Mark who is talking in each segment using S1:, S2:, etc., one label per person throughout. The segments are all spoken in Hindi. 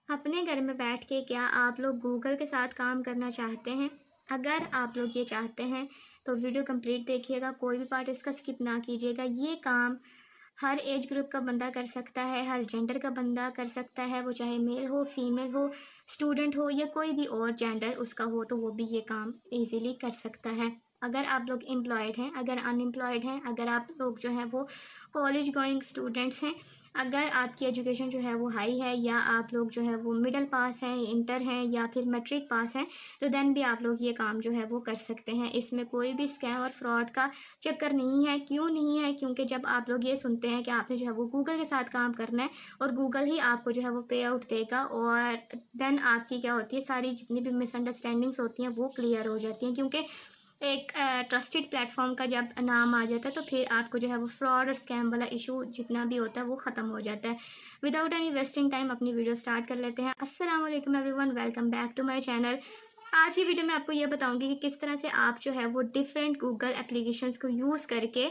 S1: अपने घर में बैठ के क्या आप लोग गूगल के साथ काम करना चाहते हैं? अगर आप लोग ये चाहते हैं तो वीडियो कंप्लीट देखिएगा, कोई भी पार्ट इसका स्किप ना कीजिएगा। ये काम हर एज ग्रुप का बंदा कर सकता है, हर जेंडर का बंदा कर सकता है, वो चाहे मेल हो, फीमेल हो, स्टूडेंट हो या कोई भी और जेंडर उसका हो तो वो भी ये काम ईज़िली कर सकता है। अगर आप लोग एम्प्लॉयड हैं, अगर अनएम्प्लॉयड हैं, अगर आप लोग जो हैं वो कॉलेज गोइंग स्टूडेंट्स हैं, अगर आपकी एजुकेशन जो है वो हाई है या आप लोग जो है वो मिडिल पास हैं, इंटर हैं या फिर मैट्रिक पास हैं, तो देन भी आप लोग ये काम जो है वो कर सकते हैं। इसमें कोई भी स्कैम और फ्रॉड का चक्कर नहीं है। क्यों नहीं है? क्योंकि जब आप लोग ये सुनते हैं कि आपने जो है वो गूगल के साथ काम करना है और गूगल ही आपको जो है वो पे आउट देगा, और देन आपकी क्या होती है, सारी जितनी भी मिसअंडरस्टैंडिंग्स होती हैं वो क्लियर हो जाती हैं। क्योंकि एक ट्रस्टेड प्लेटफॉर्म का जब नाम आ जाता है तो फिर आपको जो है वो फ्रॉड और स्कैम वाला इशू जितना भी होता है वो ख़त्म हो जाता है। विदाउट एनी वेस्टिंग टाइम अपनी वीडियो स्टार्ट कर लेते हैं। अस्सलाम वालेकुम everyone, welcome back to my channel. आज की वीडियो में आपको ये बताऊंगी कि किस तरह से आप जो है वो डिफरेंट गूगल एप्लीकेशंस को यूज़ करके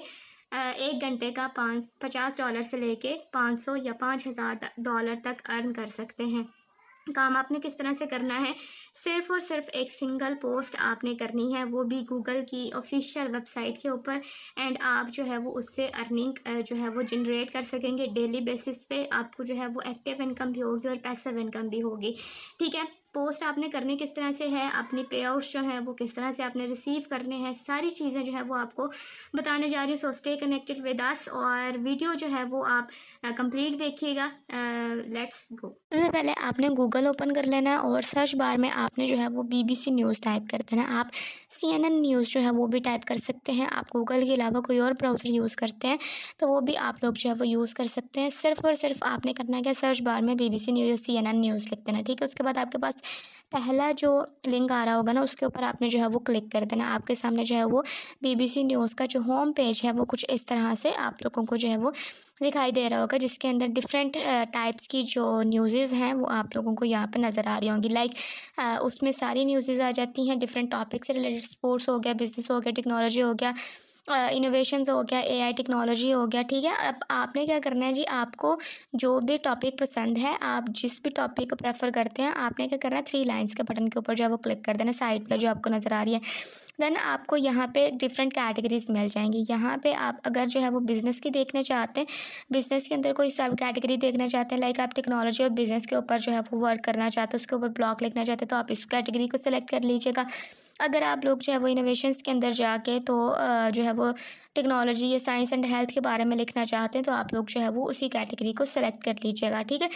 S1: 1 घंटे का $50 से लेके 500 या $5000 तक अर्न कर सकते हैं। काम आपने किस तरह से करना है, सिर्फ़ और सिर्फ एक सिंगल पोस्ट आपने करनी है, वो भी गूगल की ऑफ़िशियल वेबसाइट के ऊपर। एंड आप जो है वो उससे अर्निंग जो है वो जनरेट कर सकेंगे डेली बेसिस पे। आपको जो है वो एक्टिव इनकम भी होगी और पैसिव इनकम भी होगी। ठीक है, पोस्ट आपने करनी किस तरह से है, अपनी पे आउट्स जो हैं वो किस तरह से आपने रिसीव करने हैं, सारी चीज़ें जो है वो आपको बताने जा रही हूँ। So stay connected with us और वीडियो जो है वो आप कंप्लीट देखिएगा। Let's go. सबसे पहले आपने गूगल ओपन कर लेना है और सर्च बार में आपने जो है वो BBC न्यूज़ टाइप कर देना है। आप CNN न्यूज़ जो है वो भी टाइप कर सकते हैं। आप गूगल के अलावा कोई और ब्राउज़र यूज़ करते हैं तो वो भी आप लोग जो है वो यूज़ कर सकते हैं। सिर्फ़ और सिर्फ आपने करना क्या, सर्च बार में BBC न्यूज़ या CNN न्यूज़ लिख देना। ठीक है, उसके बाद आपके पास पहला जो लिंक आ रहा होगा ना उसके ऊपर आपने जो है वो क्लिक कर देना। आपके सामने जो है वो BBC न्यूज़ का जो होम पेज है वो कुछ इस तरह से आप लोगों को जो है वो दिखाई दे रहा होगा, जिसके अंदर डिफरेंट टाइप्स की जो न्यूज़ेज़ हैं वो आप लोगों को यहाँ पे नज़र आ रही होंगी। लाइक उसमें सारी न्यूज़ेज़ आ जाती हैं डिफरेंट टॉपिक से रिलेटेड। स्पोर्ट्स हो गया, बिजनेस हो गया, टेक्नोलॉजी हो गया, इनोवेशंस हो गया, AI टेक्नोलॉजी हो गया। ठीक है, अब आपने क्या करना है जी, आपको जो भी टॉपिक पसंद है, आप जिस भी टॉपिक को प्रेफर करते हैं, आपने क्या करना है, 3 लाइन्स के बटन के ऊपर जो है वो क्लिक कर देना साइड पे जो आपको नज़र आ रही है। देन आपको यहाँ पे डिफरेंट कैटेगरीज़ मिल जाएँगी। यहाँ पे आप अगर जो है वो बिज़नेस की देखना चाहते हैं, बिज़नेस के अंदर कोई सब कैटेगरी देखना चाहते हैं, लाइक आप टेक्नोलॉजी और बिज़नेस के ऊपर जो है वो वर्क करना चाहते हैं, उसके ऊपर ब्लॉग लिखना चाहते हैं, तो आप इस कैटेगरी को सेलेक्ट कर लीजिएगा। अगर आप लोग जो है वो इनोवेशंस के अंदर जाके तो जो है वो टेक्नोलॉजी या साइंस एंड हेल्थ के बारे में लिखना चाहते हैं, तो आप लोग जो है वो उसी कैटेगरी को सेलेक्ट कर लीजिएगा। ठीक है,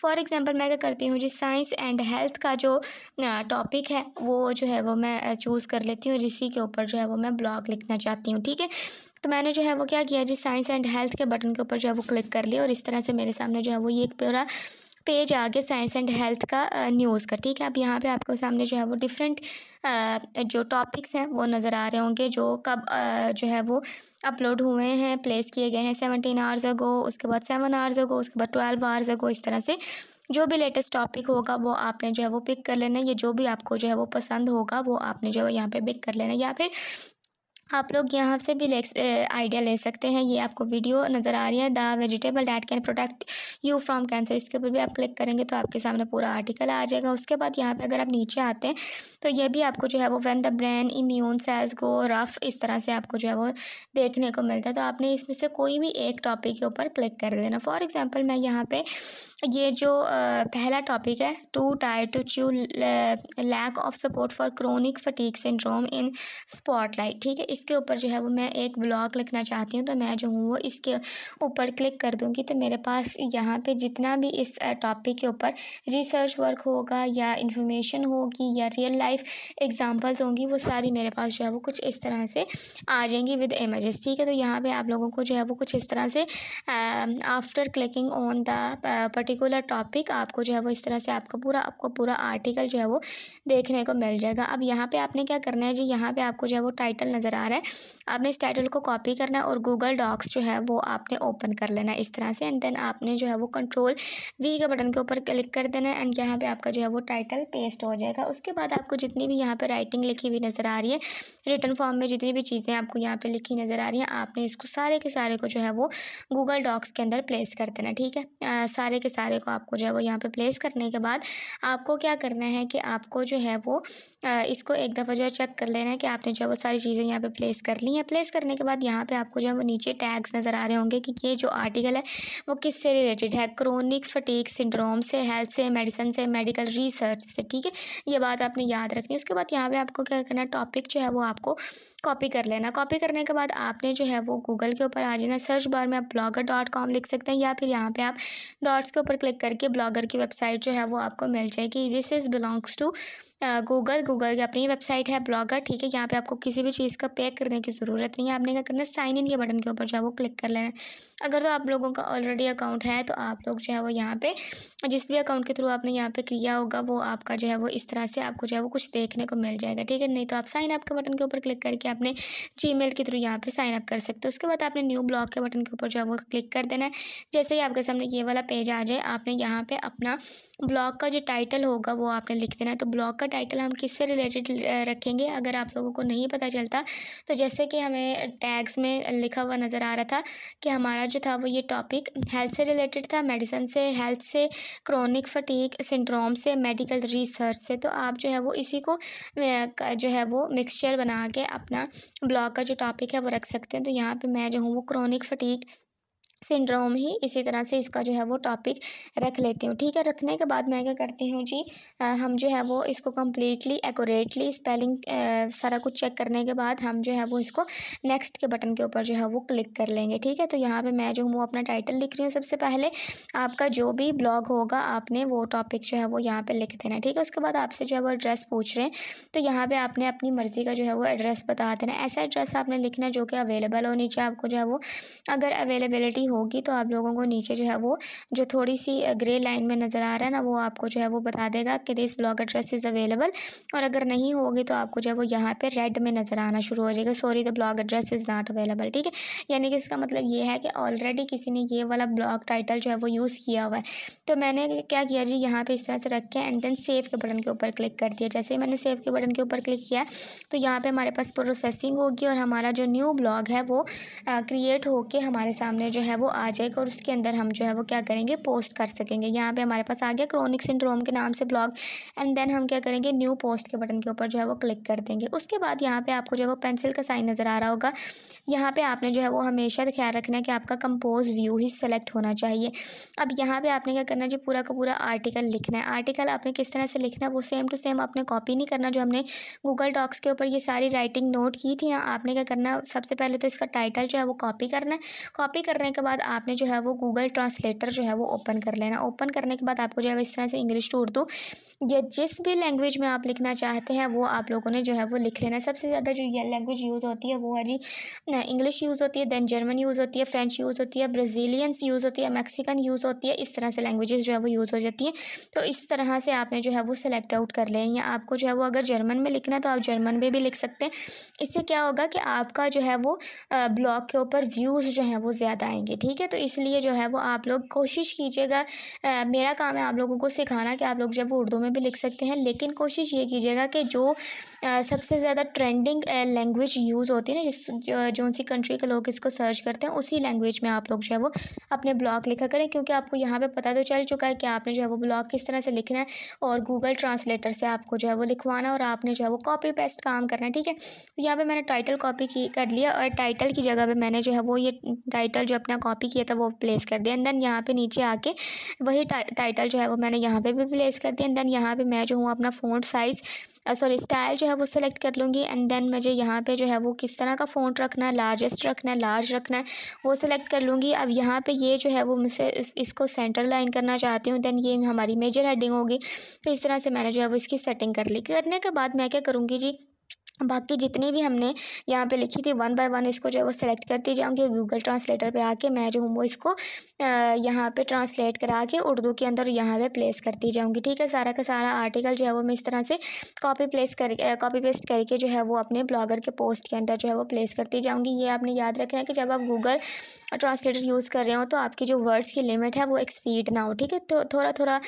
S1: फॉर एग्जांपल मैं क्या करती हूँ जी, साइंस एंड हेल्थ का जो टॉपिक है वो जो है वो मैं चूज़ कर लेती हूँ, जिसी के ऊपर जो है वो मैं ब्लॉग लिखना चाहती हूँ। ठीक है, तो मैंने जो है वो क्या किया जी, साइंस एंड हेल्थ के बटन के ऊपर जो है वो क्लिक कर लिया और इस तरह से मेरे सामने जो है वो ये एक पूरा पेज आ गया साइंस एंड हेल्थ का न्यूज़ का। ठीक है, अब यहाँ पे आपको सामने जो है वो डिफरेंट जो टॉपिक्स हैं वो नज़र आ रहे होंगे, जो कब जो है वो अपलोड हुए हैं, प्लेस किए गए हैं 17 आवर्स अगो, उसके बाद 7 आवर्स अगो, उसके बाद 12 आवर्स अगो। इस तरह से जो भी लेटेस्ट टॉपिक होगा वो आपने जो है वो पिक कर लेना है। ये जो भी आपको जो है वो पसंद होगा वो आपने जो है यहाँ पे पिक कर लेना है, या फिर आप लोग यहाँ से भी आइडिया ले सकते हैं। ये आपको वीडियो नज़र आ रही है, the vegetable that can protect you from cancer, इसके ऊपर भी आप क्लिक करेंगे तो आपके सामने पूरा आर्टिकल आ जाएगा। उसके बाद यहाँ पे अगर आप नीचे आते हैं तो ये भी आपको जो है वो when the brain immune cells go rough, इस तरह से आपको जो है वो देखने को मिलता है। तो आपने इसमें से कोई भी एक टॉपिक के ऊपर क्लिक कर देना। फॉर एग्जाम्पल मैं यहाँ पे ये जो पहला टॉपिक है, too tired to chew, lack of support for chronic fatigue syndrome in spotlight. ठीक है, इसके ऊपर जो है वो मैं एक ब्लॉग लिखना चाहती हूँ, तो मैं जो हूँ वो इसके ऊपर क्लिक कर दूँगी तो मेरे पास यहाँ पे जितना भी इस टॉपिक के ऊपर रिसर्च वर्क होगा या इंफॉर्मेशन होगी या रियल लाइफ एग्जांपल्स होंगी, वो सारी मेरे पास जो है वो कुछ इस तरह से आ जाएंगी विद इमेजेस। ठीक है, तो यहाँ पे आप लोगों को जो है वो कुछ इस तरह से after clicking on the particular topic आपको जो है वो इस तरह से आपको पूरा आर्टिकल जो है वो देखने को मिल जाएगा। अब यहाँ पे आपने क्या करना है जी, यहाँ पे आपको जो है वो टाइटल नज़र आ रहा है, आपने इस टाइटल को कॉपी करना है और गूगल डॉक्स जो है वो आपने ओपन कर लेना है इस तरह से। एंड देन आपने जो है वो कंट्रोल V के बटन के ऊपर क्लिक कर देना है एंड यहाँ पे आपका जो है वो टाइटल पेस्ट हो जाएगा। उसके बाद आपको जितनी भी यहाँ पे राइटिंग लिखी हुई नज़र आ रही है, रिटन फॉर्म में जितनी भी चीज़ें आपको यहाँ पे लिखी नज़र आ रही हैं, आपने इसको सारे के सारे को जो है वो गूगल डॉक्स के अंदर प्लेस कर देना। ठीक है, सारे के सारे को आपको जो है वो यहाँ पे प्लेस करने के बाद आपको क्या करना है कि आपको जो है वो इसको एक दफ़ा जो है चेक कर लेना है कि आपने जो है वो सारी चीज़ें यहाँ पे प्लेस कर ली हैं। प्लेस करने के बाद यहाँ पे आपको जो है वो नीचे टैग्स नज़र आ रहे होंगे कि ये जो आर्टिकल है वो किससे रिलेटेड है, क्रोनिक फटीग सिंड्रोम से, हेल्थ से, मेडिसिन से, मेडिकल रिसर्च से, ठीक है। ये बात आपने याद रखनी है। उसके बाद यहाँ पे आपको क्या करना है, टॉपिक जो है वो आपको कॉपी कर लेना। कॉपी करने के बाद आपने जो है वो गूगल के ऊपर आ जाना। सर्च बार में आप blogger.com लिख सकते हैं या फिर यहाँ पे आप डॉट्स के ऊपर क्लिक करके ब्लॉगर की वेबसाइट जो है वो आपको मिल जाएगी। This is belongs to Google की अपनी वेबसाइट है ब्लॉगर, ठीक है। यहाँ पे आपको किसी भी चीज़ का पे करने की ज़रूरत नहीं है। आपने क्या करना है, साइन इन के बटन के ऊपर जो है वो क्लिक कर लेना है। अगर तो आप लोगों का ऑलरेडी अकाउंट है तो आप लोग जो है वो यहाँ पे जिस भी अकाउंट के थ्रू आपने यहाँ पे किया होगा वो आपका जो है वो इस तरह से आपको जो है वो कुछ देखने को मिल जाएगा, ठीक है। नहीं तो आप साइन अप के बटन के ऊपर क्लिक करके अपने जीमेल के थ्रू यहाँ पे साइन अप कर सकते हो। उसके बाद आपने न्यू ब्लॉग के बटन के ऊपर जो है वो क्लिक कर देना है। जैसे ही आपके सामने ये वाला पेज आ जाए, आपने यहाँ पे अपना ब्लॉग का जो टाइटल होगा वो आपने लिख देना है। तो ब्लॉग का टाइटल हम किससे रिलेटेड रखेंगे, अगर आप लोगों को नहीं पता चलता तो जैसे कि हमें टैग्स में लिखा हुआ नज़र आ रहा था कि हमारा जो था वो ये टॉपिक हेल्थ से रिलेटेड था, मेडिसिन से, हेल्थ से, क्रोनिक फटीग सिंड्रोम से, मेडिकल रिसर्च से। तो आप जो है वो इसी को जो है वो मिक्सचर बना के अपना ब्लॉग का जो टॉपिक है वो रख सकते हैं। तो यहाँ पे मैं जो हूँ वो क्रोनिक फटीग सिंड्रोम ही इसी तरह से इसका जो है वो टॉपिक रख लेती हूँ, ठीक है। रखने के बाद मैं क्या करती हूँ जी, हम जो है वो इसको कम्प्लीटली एक्यूरेटली स्पेलिंग सारा कुछ चेक करने के बाद हम जो है वो इसको नेक्स्ट के बटन के ऊपर जो है वो क्लिक कर लेंगे, ठीक है। तो यहाँ पे मैं जो हूँ वो अपना टाइटल लिख रही हूँ। सबसे पहले आपका जो भी ब्लॉग होगा आपने वो टॉपिक जो है वो यहाँ पे लिख देना है, ठीक है। उसके बाद आपसे जो है वो एड्रेस पूछ रहे हैं तो यहाँ पे आपने अपनी मर्ज़ी का जो है वो एड्रेस बता देना है। ऐसा एड्रेस आपने लिखना है जो कि अवेलेबल हो नीचे आपको जो है वो, अगर अवेलेबिलिटी होगी तो आप लोगों को नीचे जो है वो जो थोड़ी सी ग्रे लाइन में नज़र आ रहा है ना वो आपको जो है वो बता देगा कि this blog address is available. और अगर नहीं होगी तो आपको जो है वो यहाँ पे रेड में नज़र आना शुरू हो जाएगा, sorry the blog address is not available, ठीक है। यानी कि इसका मतलब ये है कि ऑलरेडी किसी ने ये वाला ब्लॉग टाइटल जो है वो यूज़ किया हुआ है। तो मैंने क्या किया जी, यहाँ पे इस तरह से रख के एंड देन सेव के बटन के ऊपर क्लिक कर दिया। जैसे ही मैंने सेव के बटन के ऊपर क्लिक किया तो यहाँ पे हमारे पास प्रोसेसिंग होगी और हमारा जो न्यू ब्लॉग है वो क्रिएट होके हमारे सामने जो है वो आ जाएगा और उसके अंदर हम जो है वो क्या करेंगे, पोस्ट कर सकेंगे। यहाँ पे हमारे पास आ गया क्रोनिक सिंड्रोम के नाम से ब्लॉग एंड देन हम क्या करेंगे, न्यू पोस्ट के बटन के ऊपर जो है वो क्लिक कर देंगे। उसके बाद यहाँ पे आपको जो है वो पेंसिल का साइन नज़र आ रहा होगा। यहाँ पे आपने जो है वो हमेशा ख्याल रखना है कि आपका कंपोज व्यू ही सेलेक्ट होना चाहिए। अब यहाँ पे आपने क्या करना है जी, पूरा का पूरा आर्टिकल लिखना है। आर्टिकल आपने किस तरह से लिखना है वो सेम टू सेम आपने कॉपी नहीं करना। जो हमने गूगल डॉक्स के ऊपर ये सारी राइटिंग नोट की थी ना, आपने क्या करना है, सबसे पहले तो इसका टाइटल जो है वो कॉपी करना है। कॉपी करने के बाद आपने जो है वो गूगल ट्रांसलेटर जो है वो ओपन कर लेना। ओपन करने के बाद आपको जो है इस तरह से इंग्लिश टू उर्दू या जिस भी लैंग्वेज में आप लिखना चाहते हैं वो आप लोगों ने जो है वो लिख लेना। सबसे ज़्यादा जो ये लैंग्वेज यूज़ होती है वो है जी इंग्लिश यूज़ होती है, देन जर्मन यूज़ होती है, फ्रेंच यूज़ होती है, ब्राज़ीलियन यूज़ होती है, मैक्सिकन यूज़ होती है। इस तरह से लैंग्वेजेस जो है वो यूज़ हो जाती है। तो इस तरह से आपने जो है वो सेलेक्ट आउट कर लें। या आपको जो है वो अगर जर्मन में लिखना है तो आप जर्मन में भी लिख सकते हैं। इससे क्या होगा कि आपका जो है वो ब्लॉग के ऊपर व्यूज़ जो हैं वो ज़्यादा आएँगे, ठीक है। तो इसलिए जो है वो आप लोग कोशिश कीजिएगा, मेरा काम है आप लोगों को सिखाना कि आप लोग जब उर्दू में भी लिख सकते हैं, लेकिन कोशिश ये कीजिएगा कि जो सबसे ज़्यादा ट्रेंडिंग लैंग्वेज यूज़ होती है ना, जो सी कंट्री के लोग इसको सर्च करते हैं उसी लैंग्वेज में आप लोग जो है वो अपने ब्लॉग लिखा करें। क्योंकि आपको यहाँ पे पता तो चल चुका है कि आपने जो है वो ब्लॉग किस तरह से लिखना है और गूगल ट्रांसलेटर से आपको जो है वो लिखवाना है और आपने जो है वो कॉपी पेस्ट काम करना है, ठीक है। तो यहाँ पे मैंने टाइटल कॉपी कर लिया और टाइटल की जगह पे मैंने जो है वो ये टाइटल जो अपना कॉपी किया था वो प्लेस कर दिया। एंड देन यहाँ पे नीचे आके वही टाइटल जो है वो मैंने यहाँ पे भी प्लेस कर दिया। एंड देन यहाँ पे मैं जो हूँ अपना फ़ॉन्ट साइज़ सॉरी स्टाइल जो है वो सेलेक्ट कर लूँगी। एंड देन मुझे यहाँ पे जो है वो किस तरह का फ़ॉन्ट रखना है, लार्जेस्ट रखना है, लार्ज रखना है, वो सेलेक्ट कर लूँगी। अब यहाँ पे ये जो है वो मुझसे इसको सेंटर लाइन करना चाहती हूँ। देन ये हमारी मेजर हेडिंग होगी। तो इस तरह से मैंने जो है वो इसकी सेटिंग कर ली। करने के बाद मैं क्या करूँगी जी, बाकी जितनी भी हमने यहाँ पे लिखी थी वन बाय वन इसको जो है वो सेलेक्ट करती जाऊँगी। गूगल ट्रांसलेटर पे आके मैं जो हूँ वो इसको यहाँ पे ट्रांसलेट करा के उर्दू के अंदर यहाँ पे प्लेस करती जाऊँगी, ठीक है। सारा का सारा आर्टिकल जो है वो मैं इस तरह से कॉपी पेस्ट करके जो है वो अपने ब्लॉगर के पोस्ट के अंदर जो है वो प्लेस करती जाऊँगी। ये आपने याद रखना है कि जब आप गूगल ट्रांसलेटर यूज़ कर रहे हो तो आपकी जो वर्ड्स की लिमिट है वो एक्सीड ना हो, ठीक है। तो थोड़ा थोड़ा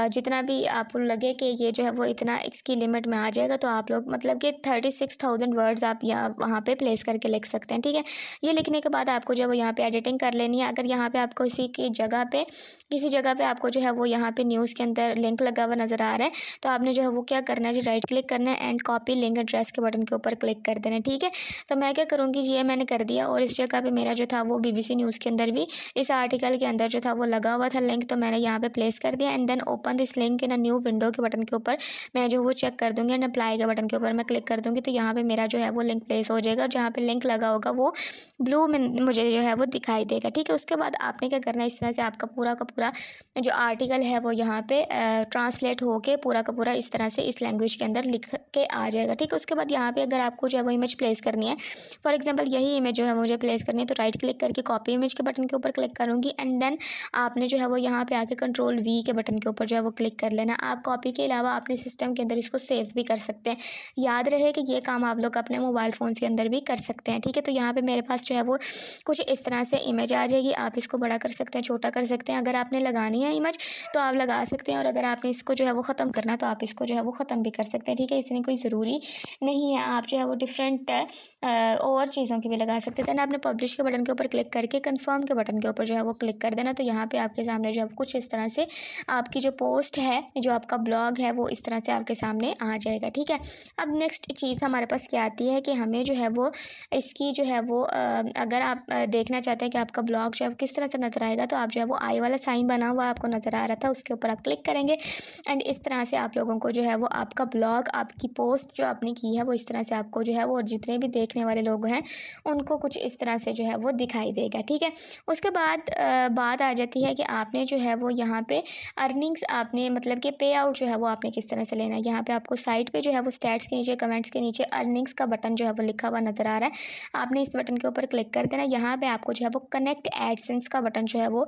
S1: जितना भी आपको लगे कि ये जो है वो इतना इसकी लिमिट में आ जाएगा तो आप लोग मतलब कि 36,000 वर्ड्स आप यहाँ वहाँ पे प्लेस करके लिख सकते हैं, ठीक है। ये लिखने के बाद आपको जो है वो यहाँ पे एडिटिंग कर लेनी है। अगर यहाँ पे आपको किसी जगह पे आपको जो है वो यहाँ पे न्यूज़ के अंदर लिंक लगा हुआ नज़र आ रहा है, तो आपने जो है वो क्या करना है जी, राइट क्लिक करना है एंड कॉपी लिंक एड्रेस के बटन के ऊपर क्लिक कर देना है। ठीक है, तो मैं क्या करूँगी, ये मैंने कर दिया और इस जगह पे मेरा जो था वो BBC न्यूज़ के अंदर भी इस आर्टिकल के अंदर जो था वो लगा हुआ था लिंक, तो मैंने यहाँ पे प्लेस कर दिया and then open this link in a new window के बटन के ऊपर मैं जो वो चेक कर दूंगी एंड अप्लाई के बटन के ऊपर मैं क्लिक कर दूंगी, तो यहाँ पे मेरा जो है वो लिंक प्लेस हो जाएगा और जहाँ पे लिंक लगा होगा वो ब्लू में मुझे जो है वो दिखाई देगा। ठीक है, उसके बाद आपने क्या करना है, इस तरह से आपका पूरा का पूरा जो आर्टिकल है वो यहाँ पे ट्रांसलेट होके पूरा का पूरा इस तरह से इस लैंग्वेज के अंदर लिख के आ जाएगा। ठीक है, उसके बाद यहाँ पे अगर आपको जो है वो इमेज प्लेस करनी है, फॉर एग्जांपल यही इमेज जो है मुझे प्लेस करनी है, तो राइट क्लिक करके कॉपी इमेज के बटन के ऊपर क्लिक करूँगी एंड देन आपने जो है वो यहाँ पे आके कंट्रोल V के बटन के ऊपर जो है वो क्लिक कर लेना। आप कॉपी के अलावा अपने सिस्टम के अंदर इसको सेव भी कर सकते हैं। याद रहे कि ये काम आप लोग अपने मोबाइल फ़ोन के अंदर भी कर सकते हैं। ठीक है, तो यहाँ पे मेरे पास जो है वो कुछ इस तरह से इमेज आ जाएगी। आप इसको बड़ा कर सकते हैं, छोटा कर सकते हैं। अगर आपने लगानी है इमेज तो आप लगा सकते हैं और अगर आपने इसको जो है वो ख़त्म करना है तो आप इसको जो है वो ख़त्म भी कर सकते हैं। ठीक है, इसमें कोई ज़रूरी नहीं है, आप जो है वो डिफरेंट और चीज़ों की भी लगा सकते हैं। देन आपने पब्लिश के बटन के ऊपर क्लिक करके कन्फर्म के बटन के ऊपर जो है वो क्लिक कर देना, तो यहाँ पे आपके सामने जो है कुछ इस तरह से आपकी जो पोस्ट है, जो आपका ब्लॉग है, वो इस तरह से आपके सामने आ जाएगा। ठीक है, अब नेक्स्ट चीज़ हमारे पास क्या आती है कि हमें जो है वो इसकी जो है वो अगर आप देखना चाहते हैं कि आपका ब्लॉग जो है किस तरह से नज़र आएगा, तो आप जो है वो आई वाला साइन बना हुआ आपको नज़र आ रहा था, उसके ऊपर आप क्लिक करेंगे एंड इस तरह से आप लोगों को जो है वो आपका ब्लॉग, आपकी पोस्ट जो आपने की है वो इस तरह से आपको जो है वो, और जितने भी देखने वाले लोग हैं उनको कुछ इस तरह से जो है वो दिखाई देगा। ठीक है, उसके बाद बात आ जाती है कि आपने जो है वो यहाँ पे अर्निंग्स आपने मतलब कि पे आउट जो है वो आपने किस तरह से लेना है। यहाँ पे आपको साइड पे जो है वो स्टैट्स के नीचे, कमेंट्स के नीचे अर्निंग्स का बटन जो है वो लिखा हुआ नज़र आ रहा है। आपने इस बटन के ऊपर क्लिक कर देना। यहाँ पे आपको जो है वो कनेक्ट एडसेंस का बटन जो है वो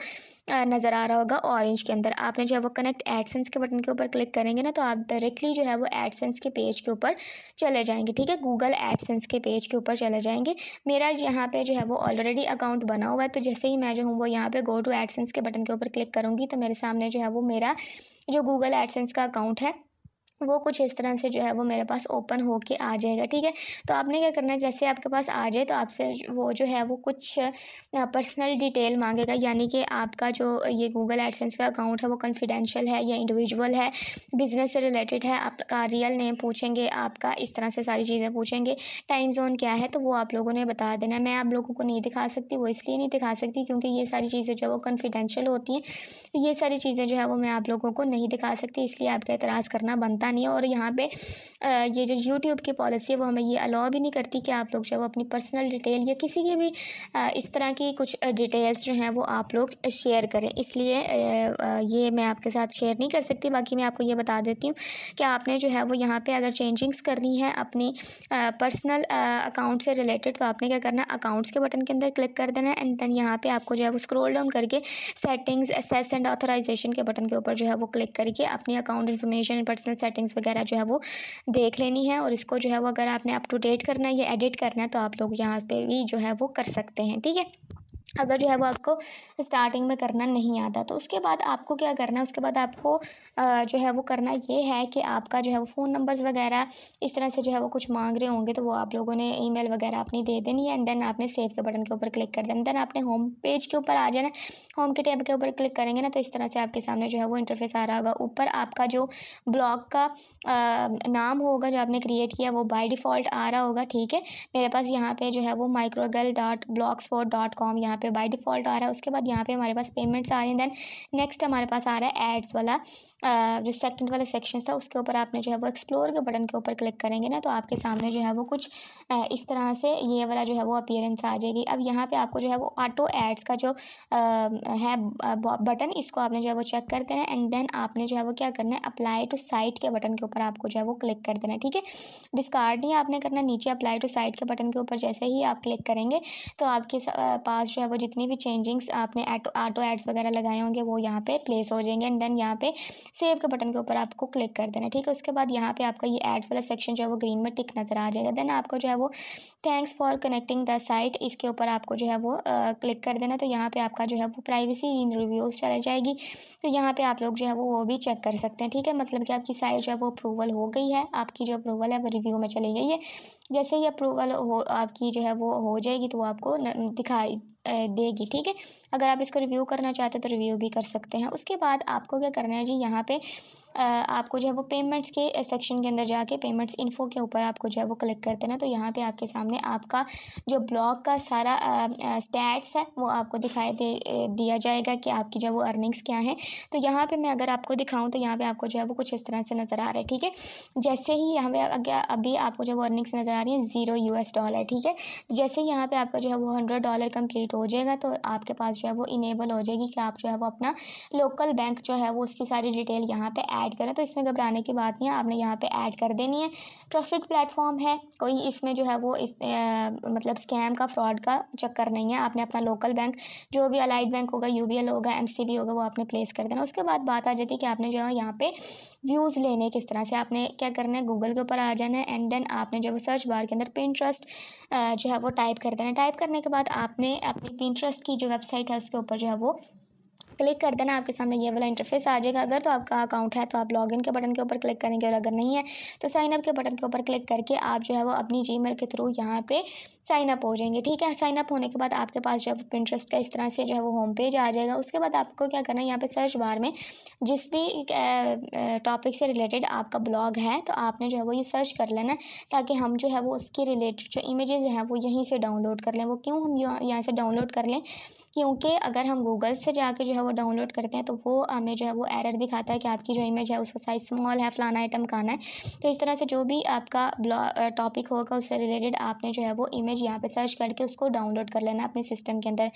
S1: नज़र आ रहा होगा ऑरेंज के अंदर। आपने जो है वो कनेक्ट एडसेंस के बटन के ऊपर क्लिक करेंगे ना, तो आप डायरेक्टली जो है वो एडसेंस के पेज के ऊपर चले जाएंगे। ठीक है, गूगल एडसेंस के पेज के ऊपर चले जाएंगे। मेरा यहाँ पे जो है वो ऑलरेडी अकाउंट बना हुआ है, तो जैसे ही मैं जो हूँ वो यहाँ पे गो टू एडसेंस के बटन के ऊपर क्लिक करूँगी तो मेरे सामने जो है वो मेरा जो गूगल एडसेंस का अकाउंट है वो कुछ इस तरह से जो है वो मेरे पास ओपन होके आ जाएगा। ठीक है, तो आपने क्या करना है, जैसे आपके पास आ जाए तो आपसे वो जो है वो कुछ पर्सनल डिटेल मांगेगा, यानी कि आपका जो ये गूगल एडसेंस का अकाउंट है वो कॉन्फिडेंशियल है या इंडिविजुअल है, बिजनेस से रिलेटेड है, आपका रियल नेम पूछेंगे, आपका इस तरह से सारी चीज़ें पूछेंगे, टाइम जोन क्या है, तो वो आप लोगों ने बता देना है। मैं आप लोगों को नहीं दिखा सकती, वो इसलिए नहीं दिखा सकती क्योंकि ये सारी चीज़ें जो है वो कॉन्फिडेंशियल होती हैं, ये सारी चीज़ें जो है वो मैं आप लोगों को नहीं दिखा सकती, इसलिए आपका एतराज़ करना बनता नहीं है। और यहाँ पे ये जो यूट्यूब की पॉलिसी है वो हमें ये अलाउ भी नहीं करती कि आप लोग जो है वो अपनी पर्सनल डिटेल या किसी की भी इस तरह की कुछ डिटेल्स जो हैं वो आप लोग शेयर करें, इसलिए ये मैं आपके साथ शेयर नहीं कर सकती। बाकी मैं आपको ये बता देती हूँ कि आपने जो है वो यहाँ पे अगर चेंजिंग्स करनी है अपनी पर्सनल अकाउंट से रिलेटेड, तो आपने क्या करना है, अकाउंट्स के बटन के अंदर क्लिक कर देना है एंड देन यहाँ पे आपको जो है वो स्क्रॉल डाउन करके सेटिंग्स, एक्सेस एंड ऑथराइजेशन के बटन के ऊपर जो है वो क्लिक करके अपनी अकाउंट इन्फॉर्मेशन, पर्सनल सेटिंग्स वगैरह जो है वो देख लेनी है। और इसको जो है वो अगर आपने अप टू डेट करना है या एडिट करना है तो आप लोग यहाँ पे भी जो है वो कर सकते हैं। ठीक है, अगर जो है वो आपको स्टार्टिंग में करना नहीं आता, तो उसके बाद आपको क्या करना है, उसके बाद आपको जो है वो करना ये है कि आपका जो है वो फ़ोन नंबर्स वगैरह इस तरह से जो है वो कुछ मांग रहे होंगे, तो वो आप लोगों ने ईमेल वगैरह अपनी दे देनी है एंड देन आपने सेव के बटन के ऊपर क्लिक कर देना। देन आपने होम पेज के ऊपर आ जाना। होम के टैब के ऊपर क्लिक करेंगे ना, तो इस तरह से आपके सामने जो है वो इंटरफेस आ रहा होगा। ऊपर आपका जो ब्लॉग का नाम होगा जो आपने क्रिएट किया वो बाय डिफ़ॉल्ट आ रहा होगा। ठीक है, मेरे पास यहाँ पे जो है वो microgirl.blogspot.com यहाँ पे बाय डिफ़ॉल्ट आ रहा है। उसके बाद यहाँ पे हमारे पास पेमेंट्स आ रही हैं। देन नेक्स्ट हमारे पास आ रहा है एड्स वाला जो सेकंड वाला सेक्शन था, उसके ऊपर आपने जो है वो एक्सप्लोर के बटन के ऊपर क्लिक करेंगे ना, तो आपके सामने जो है वो कुछ इस तरह से ये वाला जो है वो अपीयरेंस आ जाएगी। अब यहाँ पे आपको जो है वो ऑटो एड्स का जो है बटन, इसको आपने जो है वो चेक कर देना है एंड देन आपने जो है वो क्या करना है, अप्लाई टू साइट के बटन के ऊपर आपको जो है वो क्लिक कर देना है। ठीक है, डिस्कार्ड नहीं आपने करना, नीचे अप्लाई टू साइट के बटन के ऊपर जैसे ही आप क्लिक करेंगे तो आपके पास जो है वो जितनी भी चेंजिंग्स आपने ऑटो एड्स वगैरह लगाए होंगे वो यहाँ पे प्लेस हो जाएंगे एंड देन यहाँ पे सेव के बटन के ऊपर आपको क्लिक कर देना है। ठीक है, उसके बाद यहाँ पे आपका ये एड्स वाला सेक्शन जो है वो ग्रीन में टिक नज़र आ जाएगा। देन आपको जो है वो thanks for connecting the site, इसके ऊपर आपको जो है वो क्लिक कर देना। तो यहाँ पे आपका जो है वो प्राइवेसी इन रिव्यूज़ चला जाएगी, तो यहाँ पे आप लोग जो है वो भी चेक कर सकते हैं। ठीक है, मतलब कि आपकी साइट जो है वो अप्रूवल हो गई है, आपकी जो अप्रूवल है वो रिव्यू में चली गई है। जैसे ही अप्रूवल हो आपकी जो है वो हो जाएगी तो वो आपको दिखाई देगी। ठीक है, अगर आप इसको रिव्यू करना चाहते हैं तो रिव्यू भी कर सकते हैं। उसके बाद आपको क्या करना है जी, यहाँ पे आपको जो है वो पेमेंट्स के सेक्शन के अंदर जाके पेमेंट्स इन्फो के ऊपर आपको जो है वो क्लिक कर देना। तो यहाँ पे आपके सामने आपका जो ब्लॉग का सारा स्टैट्स है वो आपको दिया जाएगा कि आपकी जो है वो अर्निंग्स क्या है। तो यहाँ पे मैं अगर आपको दिखाऊँ तो यहाँ पे आपको जो है वो कुछ इस तरह से नज़र आ रहा है। ठीक है, जैसे ही यहाँ पे अभी आपको जो है वो अर्निंग्स नज़र आ रही है $0। ठीक है, जैसे ही यहाँ पे आपका जो है वो $100 कंप्लीट हो जाएगा तो आपके पास जो है वो इनेबल हो जाएगी कि आप जो है वो अपना लोकल बैंक जो है वो उसकी सारी डिटेल यहाँ पे ऐड करें। तो इसमें घबराने की बात नहीं है, आपने यहाँ पे ऐड कर देनी है। ट्रस्टेड प्लेटफॉर्म है, कोई इसमें जो है वो मतलब स्कैम का, फ्रॉड का चक्कर नहीं है। आपने अपना लोकल बैंक जो भी अलाइड बैंक होगा, यूबीएल होगा, एमसीबी होगा, वो आपने प्लेस कर देना। उसके बाद बात आ जाती है कि आपने जो है यहाँ पे व्यूज़ लेने किस तरह से। आपने क्या करना है, गूगल के ऊपर आ जाना है एंड देन आपने जो है सर्च बार के अंदर पिंटरेस्ट जो है वो टाइप कर देना है। टाइप करने के बाद आपने अपनी पिंटरेस्ट की जो वेबसाइट है उसके ऊपर जो है वो क्लिक कर देना। आपके सामने ये वाला इंटरफेस आ जाएगा। अगर तो आपका अकाउंट है तो आप लॉगिन के बटन के ऊपर क्लिक करेंगे और अगर नहीं है तो साइन अप के बटन के ऊपर क्लिक करके आप जो है वो अपनी जीमेल के थ्रू यहाँ पे साइन अप हो जाएंगे। ठीक है, साइन अप होने के बाद आपके पास जो है वो पिंटरेस्ट का इस तरह से जो है वो होम पेज आ जाएगा। उसके बाद आपको क्या करना है, यहाँ पे सर्च बार में जिस भी टॉपिक से रिलेटेड आपका ब्लॉग है तो आपने जो है वो ये सर्च कर लेना है, ताकि हम जो है वो उसके रिलेटेड जो इमेजेस हैं वो यहीं से डाउनलोड कर लें। वो क्यों हम यहाँ से डाउनलोड कर लें, क्योंकि अगर हम गूगल से जाके जो है वो डाउनलोड करते हैं तो वो हमें जो है वो एरर दिखाता है कि आपकी जो इमेज है उसका साइज़ स्मॉल है, फलाना आइटम खाना है। तो इस तरह से जो भी आपका टॉपिक होगा उससे रिलेटेड आपने जो है वो इमेज यहाँ पे सर्च करके उसको डाउनलोड कर लेना अपने सिस्टम के अंदर।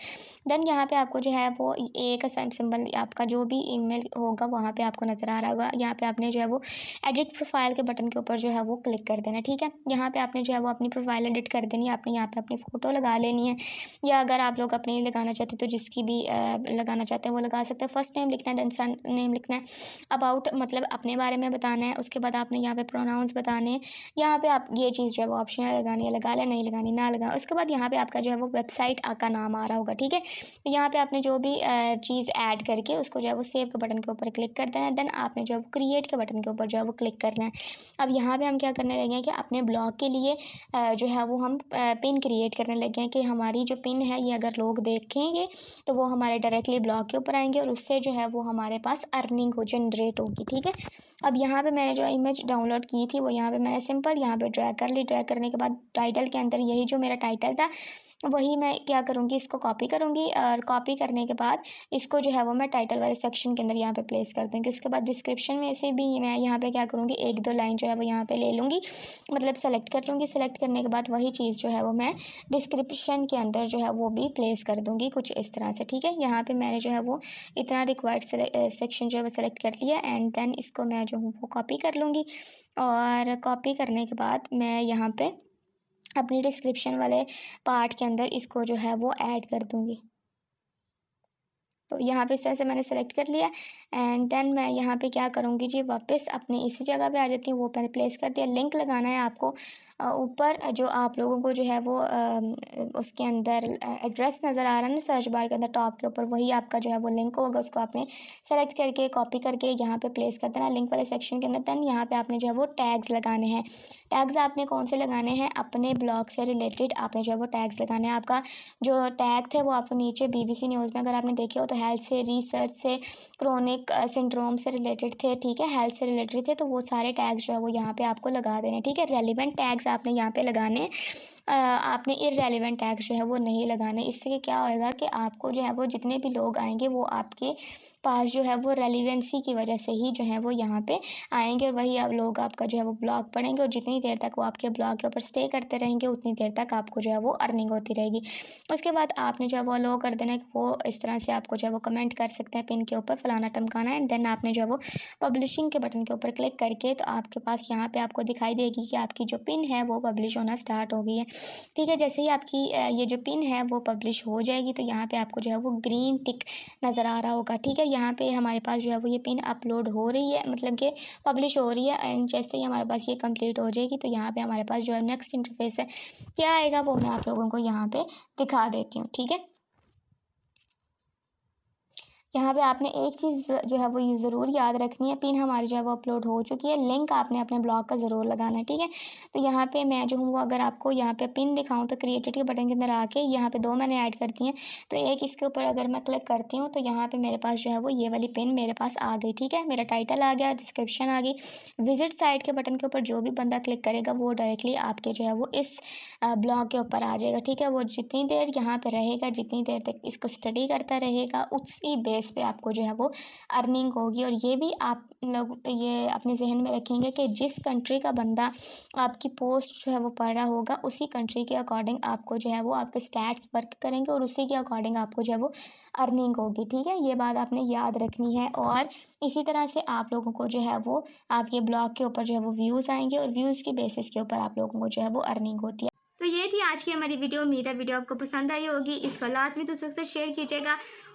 S1: देन यहाँ पे आपको जो है वो एक सिंबल आपका जो भी ईमेल होगा वहाँ पे आपको नज़र आ रहा होगा। यहाँ पे आपने जो है वो एडिट प्रोफाइल के बटन के ऊपर जो है वो क्लिक कर देना। ठीक है, यहाँ पे आपने जो है वो अपनी प्रोफाइल एडिट कर देनी है। आपने यहाँ पे अपनी फ़ोटो लगा लेनी है, या अगर आप लोग अपनी लगाना चाहते हैं तो जिसकी भी लगाना चाहते हैं वो लगा सकते हैं। फर्स्ट नेम लिखना है, देन सन नेम लिखना है, अबाउट मतलब अपने बारे में बताना है। उसके बाद आपने यहाँ पे प्रोनाउंस बताने हैं। यहाँ पे आप ये चीज़ जो है वो ऑप्शनल लगानी है, लगा लें, नहीं लगानी ना लगा। उसके बाद यहाँ पे आपका जो है वो वेबसाइट का नाम आ रहा होगा। ठीक है, तो यहाँ पे आपने जो भी चीज़ ऐड करके उसको जो है वो सेव के बटन के ऊपर क्लिक कर देना है। देन आपने जो है वो क्रिएट के बटन के ऊपर जो है वो क्लिक करना है। अब यहाँ पे हम क्या करने लगे हैं कि अपने ब्लॉग के लिए जो है वो हम पिन क्रिएट करने लगे हैं कि हमारी जो पिन है ये अगर लोग देखेंगे तो वो हमारे डायरेक्टली ब्लॉग के ऊपर आएंगे और उससे जो है वो हमारे पास अर्निंग हो जनरेट होगी। ठीक है, अब यहाँ पे मैंने जो इमेज डाउनलोड की थी वो यहाँ पे मैंने सिंपल यहाँ पे ड्रैग कर ली। ड्रैग करने के बाद टाइटल के अंदर यही जो मेरा टाइटल था वही मैं क्या करूँगी, इसको कॉपी करूँगी और कॉपी करने के बाद इसको जो है वो मैं टाइटल वाले सेक्शन के अंदर यहाँ पे प्लेस कर दूँगी। उसके बाद डिस्क्रिप्शन में से भी मैं यहाँ पे क्या करूँगी, एक दो लाइन जो है वो यहाँ पे ले लूँगी, मतलब सेलेक्ट कर लूँगी। सेलेक्ट करने के बाद वही चीज़ जो है वो मैं डिस्क्रिप्शन के अंदर जो है वो भी प्लेस कर दूँगी कुछ इस तरह से। ठीक है, यहाँ पे मैंने जो है वो इतना रिक्वायर्ड सेक्शन जो है वो सेलेक्ट कर लिया एंड देन इसको मैं जो हूँ वो कॉपी कर लूँगी और कॉपी करने के बाद मैं यहाँ पे अपनी डिस्क्रिप्शन वाले पार्ट के अंदर इसको जो है वो ऐड कर दूँगी। तो यहाँ पे इस तरह से मैंने सेलेक्ट कर लिया एंड देन मैं यहाँ पे क्या करूँगी जी, वापस अपने इसी जगह पे आ जाती हूँ। वो मैंने प्लेस कर दिया। लिंक लगाना है आपको ऊपर जो आप लोगों को जो है वो उसके अंदर एड्रेस नज़र आ रहा है ना सर्च बार के अंदर टॉप के ऊपर, वही आपका जो है वो लिंक होगा। उसको आपने सेलेक्ट करके कॉपी करके यहाँ पे प्लेस कर देना लिंक वाले सेक्शन के अंदर। देन यहाँ पे आपने जो है वो टैग्स लगाने हैं। टैग्स आपने कौन से लगाने हैं, अपने ब्लॉग से रिलेटेड आपने जो है वो टैग्स लगाने हैं। आपका जो टैग थे वो आपको नीचे बीबीसी न्यूज़ में अगर आपने देखे हो तो हेल्थ से, रिसर्च से, क्रोनिक सिंड्रोम से रिलेटेड थे। ठीक है, हेल्थ से रिलेटेड थे, तो वो सारे टैग्स जो है वो यहाँ पे आपको लगा देने। ठीक है, रेलिवेंट टैग्स आपने यहाँ पे लगाने। आपने इररेलेवेंट टैग्स जो है वो नहीं लगाने। इससे क्या होएगा कि आपको जो है वो जितने भी लोग आएंगे वो आपके पास जो है वो रेलिवेंसी की वजह से ही जो है वो यहाँ पे आएंगे। वही आप लोग आपका जो है वो ब्लॉग पढ़ेंगे और जितनी देर तक वो आपके ब्लॉग के ऊपर स्टे करते रहेंगे उतनी देर तक आपको जो है वो अर्निंग होती रहेगी। उसके बाद आपने जो है वो अलाउ कर देना है कि वो इस तरह से आपको जो है वो कमेंट कर सकते हैं पिन के ऊपर फलाना टमकाना है। देन आपने जो है वो पब्लिशिंग के बटन के ऊपर क्लिक करके तो आपके पास यहाँ पे आपको दिखाई देगी कि आपकी जो पिन है वो पब्लिश होना स्टार्ट हो गई है। ठीक है, जैसे ही आपकी ये जो पिन है वो पब्लिश हो जाएगी तो यहाँ पे आपको जो है वो ग्रीन टिक नज़र आ रहा होगा। ठीक है, यहाँ पे हमारे पास जो है वो ये पिन अपलोड हो रही है, मतलब कि पब्लिश हो रही है एंड जैसे ही हमारे पास ये कंप्लीट हो जाएगी तो यहाँ पे हमारे पास जो है नेक्स्ट इंटरफेस है क्या आएगा वो मैं आप लोगों को यहाँ पे दिखा देती हूँ। ठीक है, यहाँ पे आपने एक चीज़ जो है वो ये ज़रूर याद रखनी है, पिन हमारी जो है वो अपलोड हो चुकी है, लिंक आपने अपने ब्लॉग का ज़रूर लगाना है, ठीक है। तो यहाँ पे मैं जो हूँ वो अगर आपको यहाँ पे पिन दिखाऊँ तो क्रिएटेड के बटन के अंदर आके यहाँ पे 2 मैंने ऐड कर दी हैं। तो एक इसके ऊपर अगर मैं क्लिक करती हूँ तो यहाँ पे मेरे पास जो है वो ये वाली पिन मेरे पास आ गई, ठीक है। मेरा टाइटल आ गया, डिस्क्रिप्शन आ गई। विज़िट साइट के बटन के ऊपर जो भी बंदा क्लिक करेगा वो डायरेक्टली आपके जो है वो इस ब्लॉग के ऊपर आ जाएगा, ठीक है। वो जितनी देर यहाँ पे रहेगा, जितनी देर तक इसको स्टडी करता रहेगा, उसी बेस पे आपको जो है वो अर्निंग होगी। और ये भी आप लोग ये अपने ज़हन में रखेंगे कि जिस कंट्री का बंदा आपकी पोस्ट जो है वो पढ़ रहा होगा, उसी कंट्री के अकॉर्डिंग आपको जो है वो आपके स्टैट्स वर्क करेंगे और उसी के अकॉर्डिंग आपको जो है वो अर्निंग होगी, ठीक है। ये बात आपने याद रखनी है। और इसी तरह से आप लोगों को जो है वो आपके ब्लॉग के ऊपर जो है वो व्यूज़ आएँगे और व्यूज़ की बेसिस के ऊपर आप लोगों को जो है वो अर्निंग होती है। तो ये थी आज की हमारी वीडियो। उम्मीद है वीडियो आपको पसंद आई होगी। इसको लाजमी दूसरों के साथ शेयर कीजिएगा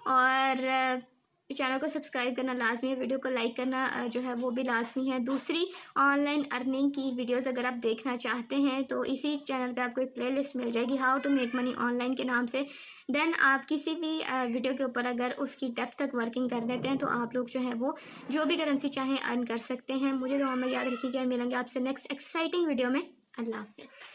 S1: और चैनल को सब्सक्राइब करना लाजमी है। वीडियो को लाइक करना जो है वो भी लाजमी है। दूसरी ऑनलाइन अर्निंग की वीडियोस अगर आप देखना चाहते हैं तो इसी चैनल पे आपको एक प्लेलिस्ट मिल जाएगी, how to make money online के नाम से। देन आप किसी भी वीडियो के ऊपर अगर उसकी डेप्थ तक वर्किंग कर लेते हैं तो आप लोग जो है वो जो भी करेंसी चाहें अर्न कर सकते हैं। मुझे दुआ में याद रखिएगा। मिलेंगे आपसे नेक्स्ट एक्साइटिंग वीडियो में। अल्लाह हाफ़िज़।